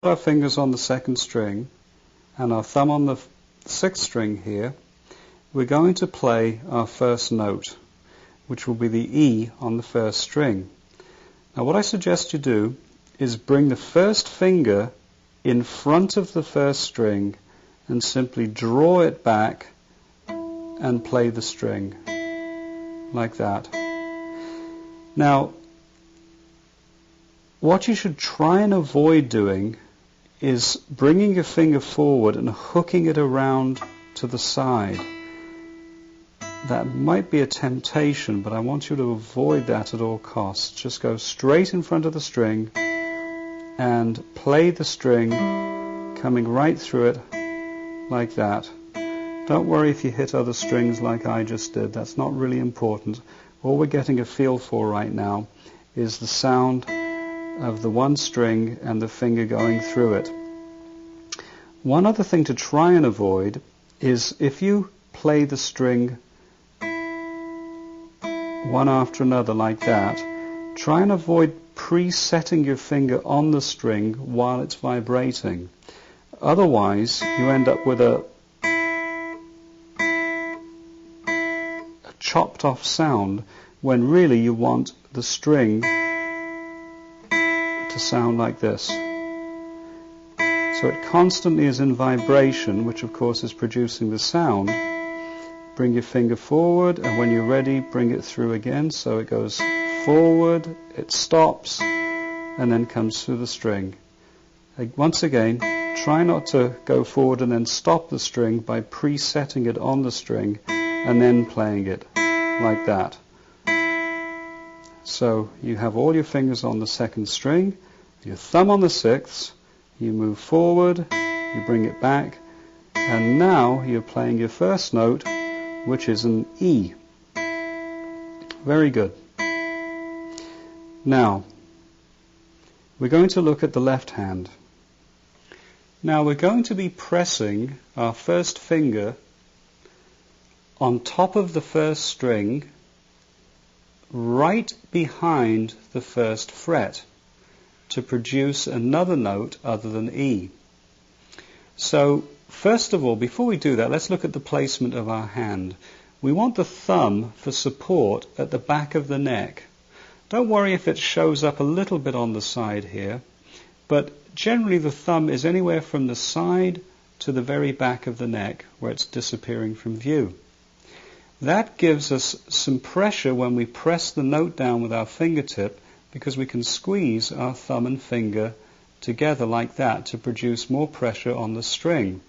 our fingers on the second string and our thumb on the sixth string here, we're going to play our first note, which will be the E on the first string. Now what I suggest you do is bring the first finger in front of the first string and simply draw it back and play the string like that. Now, what you should try and avoid doing is bringing your finger forward and hooking it around to the side. That might be a temptation, but I want you to avoid that at all costs. Just go straight in front of the string and play the string coming right through it like that. Don't worry if you hit other strings like I just did. That's not really important. All we're getting a feel for right now is the sound of the one string and the finger going through it. One other thing to try and avoid is if you play the string one after another like that, try and avoid presetting your finger on the string while it's vibrating. Otherwise, you end up with a chopped off sound when really you want the string to sound like this. So it constantly is in vibration, which of course is producing the sound. Bring your finger forward, and when you're ready, bring it through again. So it goes forward, it stops, and then comes through the string. Once again, try not to go forward and then stop the string by presetting it on the string and then playing it like that. So you have all your fingers on the second string, your thumb on the sixth, you move forward, you bring it back, and now you're playing your first note, which is an E. Very good. Now, we're going to look at the left hand. Now we're going to be pressing our first finger on top of the first string, right behind the first fret, to produce another note other than E. So, first of all, before we do that, let's look at the placement of our hand. We want the thumb for support at the back of the neck. Don't worry if it shows up a little bit on the side here, but generally the thumb is anywhere from the side to the very back of the neck where it's disappearing from view. That gives us some pressure when we press the note down with our fingertip, because we can squeeze our thumb and finger together like that to produce more pressure on the string.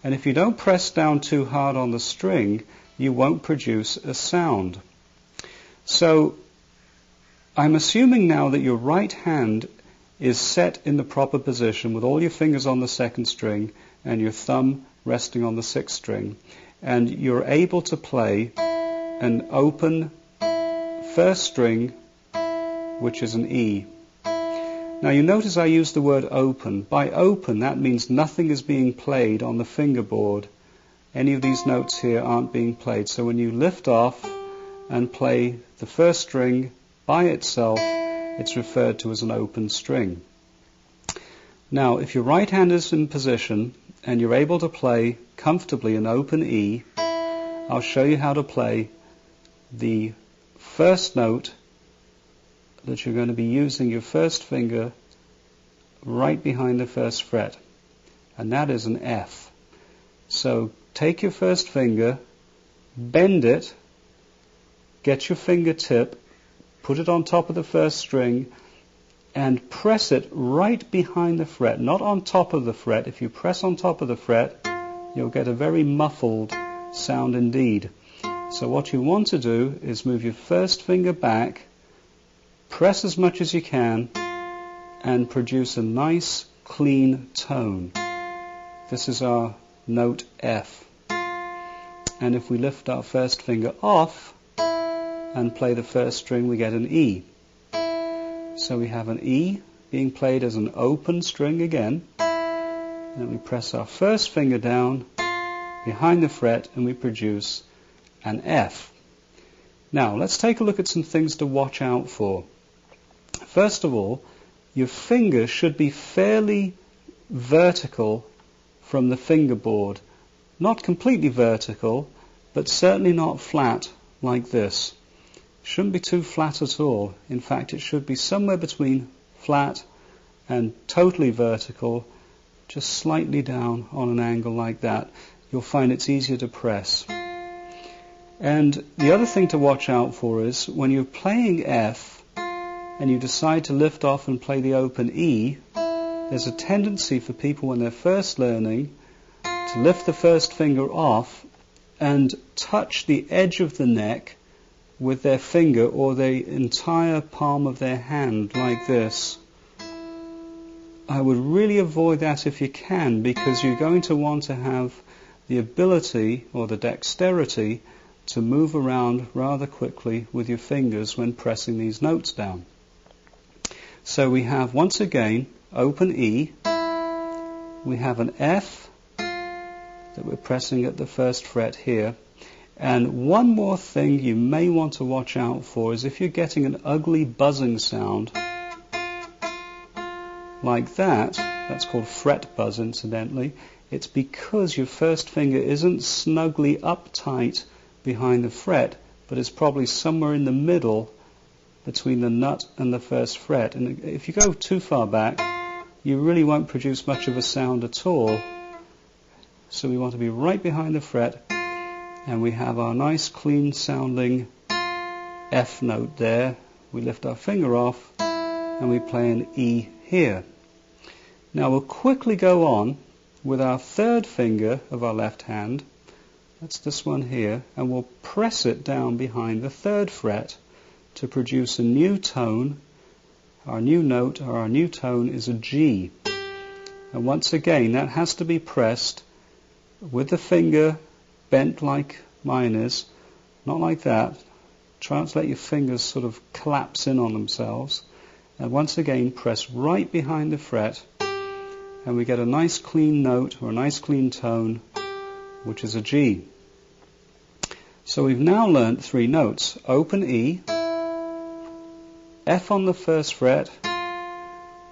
And if you don't press down too hard on the string, you won't produce a sound. So I'm assuming now that your right hand is set in the proper position with all your fingers on the second string and your thumb resting on the sixth string, and you're able to play an open first string, which is an E. Now you notice I use the word open. By open, that means nothing is being played on the fingerboard. Any of these notes here aren't being played. So when you lift off and play the first string by itself, it's referred to as an open string. Now, if your right hand is in position and you're able to play comfortably an open E, I'll show you how to play the first note that you're going to be using your first finger right behind the first fret, and that is an F. So take your first finger, bend it, get your fingertip, put it on top of the first string, and press it right behind the fret, not on top of the fret. If you press on top of the fret, you'll get a very muffled sound indeed. So what you want to do is move your first finger back, press as much as you can, and produce a nice, clean tone. This is our note F. And if we lift our first finger off and play the first string, we get an E. So we have an E being played as an open string again. And then we press our first finger down behind the fret and we produce an F. Now let's take a look at some things to watch out for. First of all, your finger should be fairly vertical from the fingerboard. Not completely vertical, but certainly not flat like this. Shouldn't be too flat at all. In fact, it should be somewhere between flat and totally vertical, just slightly down on an angle like that. You'll find it's easier to press. And the other thing to watch out for is when you're playing F and you decide to lift off and play the open E, there's a tendency for people when they're first learning to lift the first finger off and touch the edge of the neck with their finger or the entire palm of their hand like this. I would really avoid that if you can, because you're going to want to have the ability or the dexterity to move around rather quickly with your fingers when pressing these notes down. So we have, once again, open E, we have an F that we're pressing at the first fret here, and one more thing you may want to watch out for is if you're getting an ugly buzzing sound like that, that's called fret buzz incidentally, it's because your first finger isn't snugly uptight behind the fret, but it's probably somewhere in the middle between the nut and the first fret. And if you go too far back, you really won't produce much of a sound at all. So we want to be right behind the fret, and we have our nice clean sounding F note there. We lift our finger off and we play an E here. Now we'll quickly go on with our third finger of our left hand, that's this one here, and we'll press it down behind the third fret to produce a new tone. Our new note, or our new tone, is a G. And once again, that has to be pressed with the finger bent like mine is, not like that. Try not to let your fingers sort of collapse in on themselves. And once again, press right behind the fret, and we get a nice clean note, or a nice clean tone, which is a G. So we've now learnt three notes: open E, F on the first fret,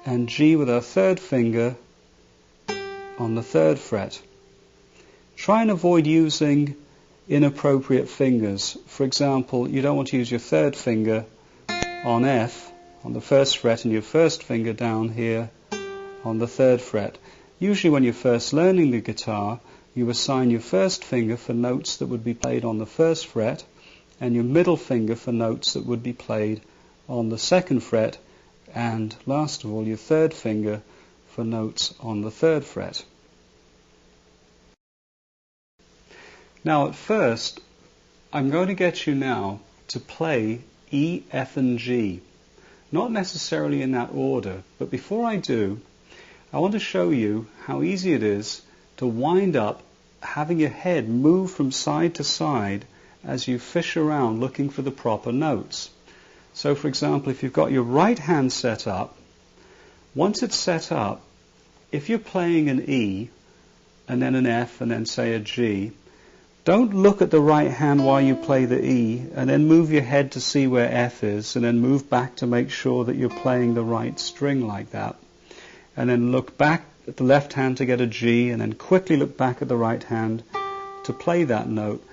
and G with our third finger on the third fret. Try and avoid using inappropriate fingers. For example, you don't want to use your third finger on F on the first fret and your first finger down here on the third fret. Usually when you're first learning the guitar, you assign your first finger for notes that would be played on the first fret and your middle finger for notes that would be played on the second fret, and last of all your third finger for notes on the third fret. Now at first, I'm going to get you now to play E, F and G. Not necessarily in that order, but before I do, I want to show you how easy it is to wind up having your head move from side to side as you fish around looking for the proper notes. So for example, if you've got your right hand set up, once it's set up, if you're playing an E and then an F and then say a G, don't look at the right hand while you play the E and then move your head to see where F is and then move back to make sure that you're playing the right string like that. And then look back at the left hand to get a G and then quickly look back at the right hand to play that note.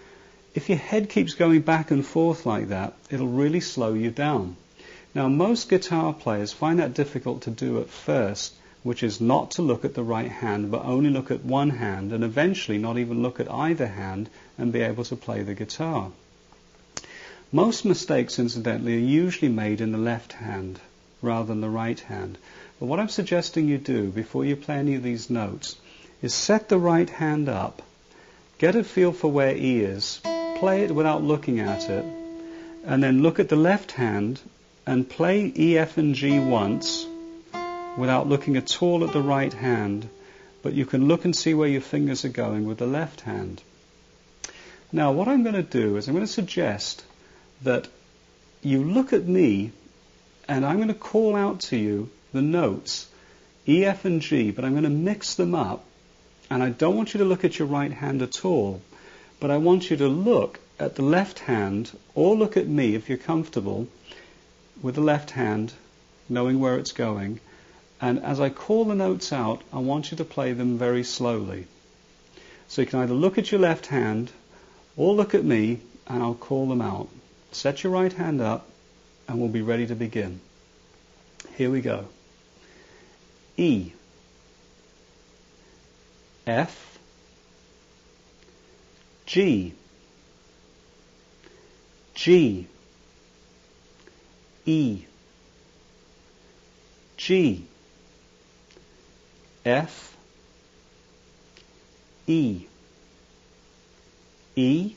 If your head keeps going back and forth like that, it'll really slow you down. Now most guitar players find that difficult to do at first, which is not to look at the right hand but only look at one hand and eventually not even look at either hand and be able to play the guitar. Most mistakes, incidentally, are usually made in the left hand rather than the right hand. But what I'm suggesting you do before you play any of these notes is set the right hand up, get a feel for where E is, play it without looking at it, and then look at the left hand and play E, F and G once without looking at all at the right hand, but you can look and see where your fingers are going with the left hand. Now what I'm going to do is I'm going to suggest that you look at me and I'm going to call out to you the notes E, F and G, but I'm going to mix them up, and I don't want you to look at your right hand at all, but I want you to look at the left hand or look at me if you're comfortable with the left hand knowing where it's going, And as I call the notes out, I want you to play them very slowly. So you can either look at your left hand or look at me and I'll call them out. Set your right hand up and we'll be ready to begin. Here we go. E, F, G, G, E, G, F, E, E,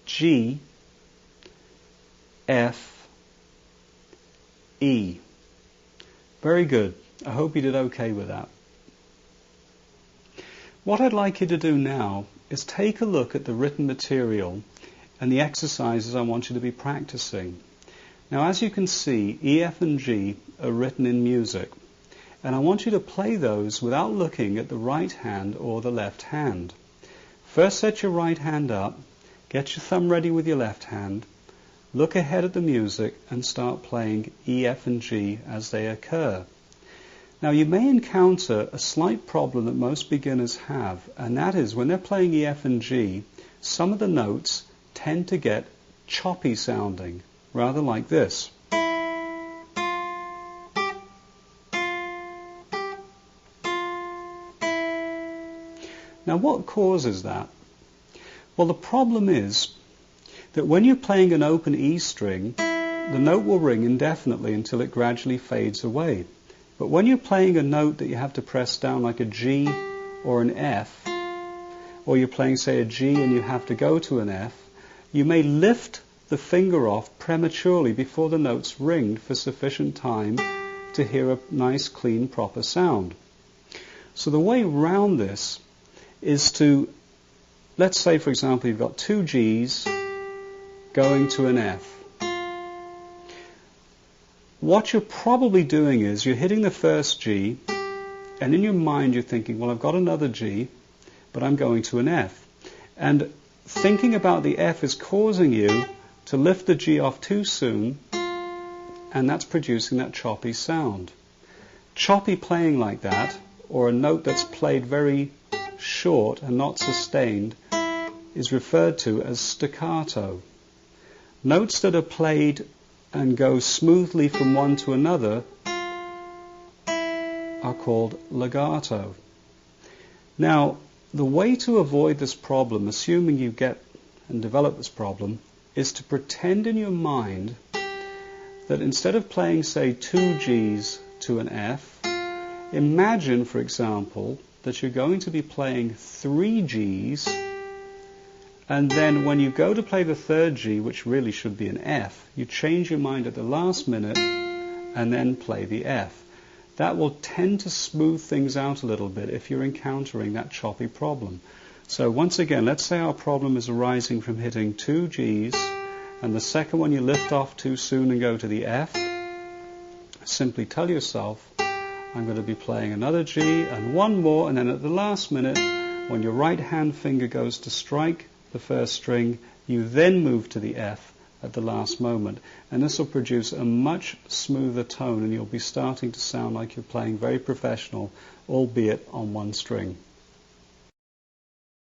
G, F, E. Very good. I hope you did okay with that. What I'd like you to do now is take a look at the written material and the exercises I want you to be practicing. Now, as you can see, E, F and G are written in music, and I want you to play those without looking at the right hand or the left hand. First, set your right hand up, get your thumb ready with your left hand, look ahead at the music and start playing E, F and G as they occur. Now, you may encounter a slight problem that most beginners have, and that is when they're playing E, F and G, some of the notes tend to get choppy sounding, rather like this. Now, what causes that? Well, the problem is that when you're playing an open E string, the note will ring indefinitely until it gradually fades away. But when you're playing a note that you have to press down like a G or an F, or you're playing, say, a G and you have to go to an F, you may lift the finger off prematurely before the notes ring for sufficient time to hear a nice, clean, proper sound. So the way around this is to, let's say, for example, you've got two Gs going to an F. What you're probably doing is you're hitting the first G, and in your mind you're thinking, well, I've got another G, but I'm going to an F. And thinking about the F is causing you to lift the G off too soon, and that's producing that choppy sound. Choppy playing like that, or a note that's played very short and not sustained, is referred to as staccato. Notes that are played and go smoothly from one to another are called legato. Now, the way to avoid this problem, assuming you get and develop this problem, is to pretend in your mind that instead of playing, say, two Gs to an F, imagine, for example, that you're going to be playing three Gs, and then when you go to play the third G, which really should be an F, you change your mind at the last minute and then play the F. That will tend to smooth things out a little bit if you're encountering that choppy problem. So once again, let's say our problem is arising from hitting two Gs, and the second one you lift off too soon and go to the F. Simply tell yourself, I'm going to be playing another G and one more, and then at the last minute, when your right hand finger goes to strike the first string, you then move to the F at the last moment. And this will produce a much smoother tone, and you'll be starting to sound like you're playing very professional, albeit on one string.